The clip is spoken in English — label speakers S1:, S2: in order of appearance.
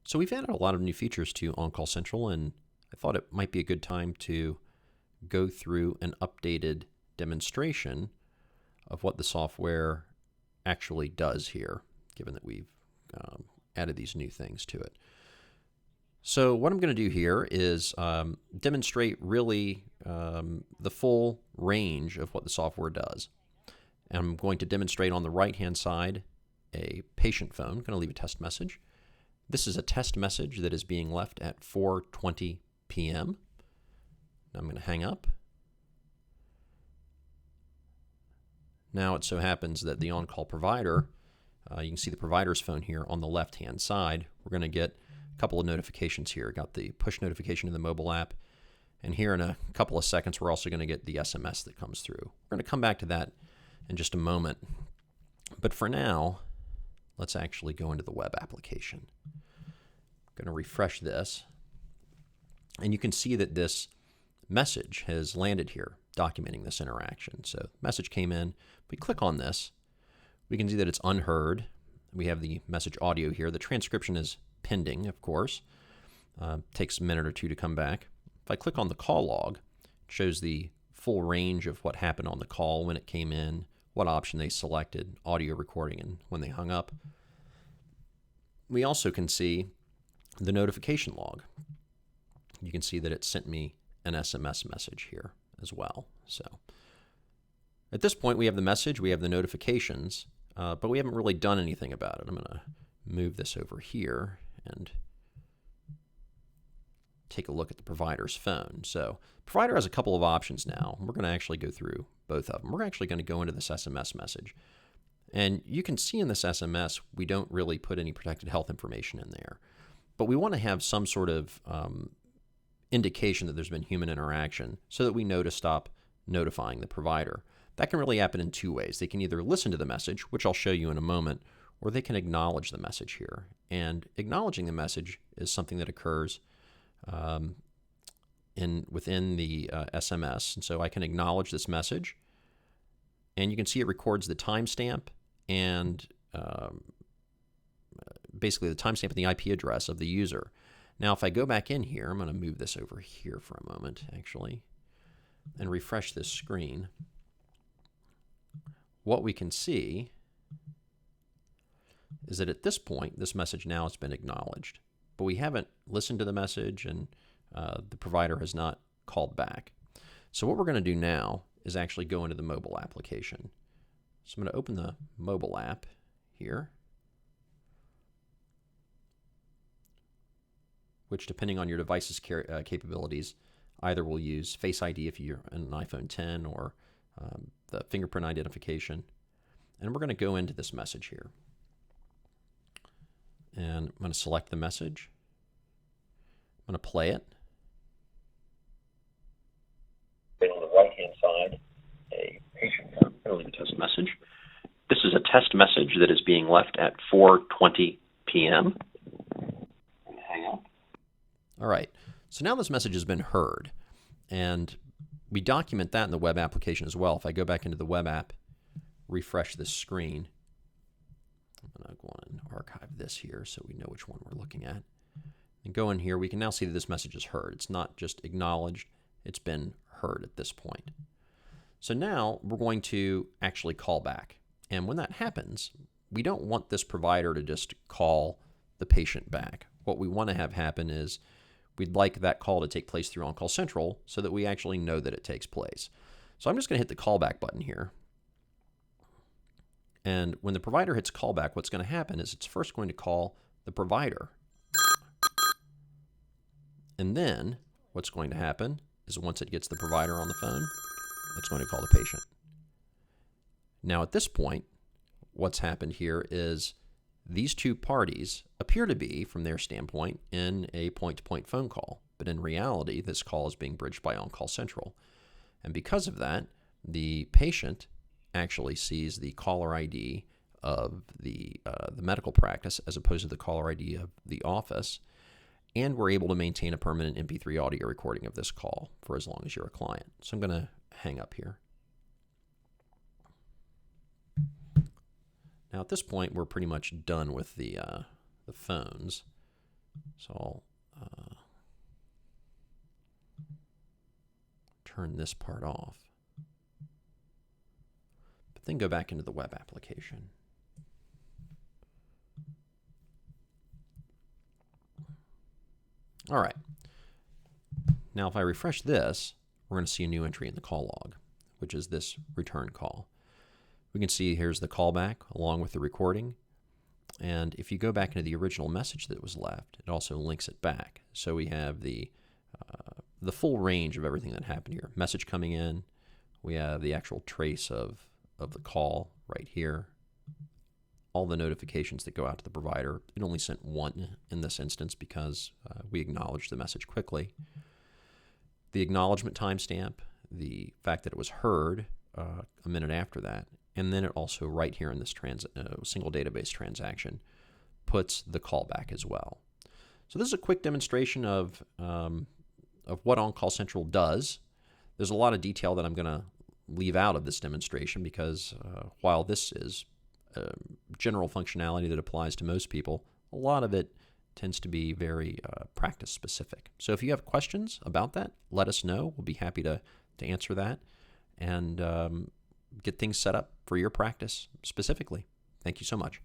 S1: So we've added a lot of new features to On-Call Central, and I thought it might be a good time to go through an updated demonstration of what the software actually does here, given that we've added these new things to it. So what I'm going to do here is demonstrate really the full range of what the software does. And I'm going to demonstrate on the right-hand side a patient phone. I'm going to leave a test message. This is a test message that is being left at 4:20 p.m. I'm going to hang up. Now it so happens that the on-call provider, you can see the provider's phone here on the left-hand side. We're going to get a couple of notifications here. Got the push notification in the mobile app, and here in a couple of seconds we're also going to get the SMS that comes through. We're going to come back to that in just a moment. But for now, let's actually go into the web application. I'm going to refresh this, and you can see that this message has landed here, documenting this interaction. So message came in. If we click on this, we can see that it's unheard. We have the message audio here. The transcription is pending, of course. Takes a minute or two to come back. If I click on the call log, it shows the full range of what happened on the call, when it came in, what option they selected, audio recording, and when they hung up. We also can see the notification log. You can see that it sent me an SMS message here as well. So at this point, we have the message, we have the notifications, but we haven't really done anything about it. I'm going to move this over here and take a look at the provider's phone. So the provider has a couple of options now. We're going to actually go through both of them. We're actually going to go into this SMS message. And you can see in this SMS, we don't really put any protected health information in there. But we want to have some sort of indication that there's been human interaction so that we know to stop notifying the provider. That can really happen in two ways. They can either listen to the message, which I'll show you in a moment, or they can acknowledge the message here. And acknowledging the message is something that occurs within the SMS. And so I can acknowledge this message, and you can see it records the timestamp and basically the timestamp and the IP address of the user. Now, if I go back in here, I'm going to move this over here for a moment, actually, and refresh this screen. What we can see is that at this point, this message now has been acknowledged, but we haven't listened to the message, and the provider has not called back. So what we're going to do now is actually go into the mobile application. So I'm going to open the mobile app here, which, depending on your device's capabilities, either will use Face ID if you're an iPhone 10 or the fingerprint identification. And we're going to go into this message here. And I'm going to select the message. I'm going to play it. And on the right-hand side, a patient phone. I'm going to leave a test message. This is a test message that is being left at 4:20 p.m. Hang up. All right, so now this message has been heard, and we document that in the web application as well. If I go back into the web app, refresh this screen, I'm going to go on and archive this here so we know which one we're looking at. And go in here, we can now see that this message is heard. It's not just acknowledged, it's been heard at this point. So now we're going to actually call back. And when that happens, we don't want this provider to just call the patient back. What we want to have happen is we'd like that call to take place through On-Call Central so that we actually know that it takes place. So I'm just going to hit the callback button here. And when the provider hits callback, what's going to happen is it's first going to call the provider. And then what's going to happen is once it gets the provider on the phone, it's going to call the patient. Now at this point, what's happened here is these two parties appear to be, from their standpoint, in a point-to-point phone call. But in reality, this call is being bridged by On-Call Central. And because of that, the patient actually sees the caller ID of the medical practice as opposed to the caller ID of the office. And we're able to maintain a permanent MP3 audio recording of this call for as long as you're a client. So I'm going to hang up here. Now at this point, we're pretty much done with the phones. So I'll turn this part off, but then go back into the web application. All right. Now, if I refresh this, we're going to see a new entry in the call log, which is this return call. We can see here's the callback along with the recording. And if you go back into the original message that was left, it also links it back. So we have the full range of everything that happened here. Message coming in. We have the actual trace of the call right here. All the notifications that go out to the provider. It only sent one in this instance because we acknowledged the message quickly. The acknowledgement timestamp, the fact that it was heard a minute after that, and then it also right here in this single database transaction puts the callback as well. So this is a quick demonstration of what On-Call Central does. There's a lot of detail that I'm going to leave out of this demonstration because while this is general functionality that applies to most people, a lot of it tends to be very practice specific. So if you have questions about that, let us know. We'll be happy to answer that and get things set up for your practice specifically. Thank you so much.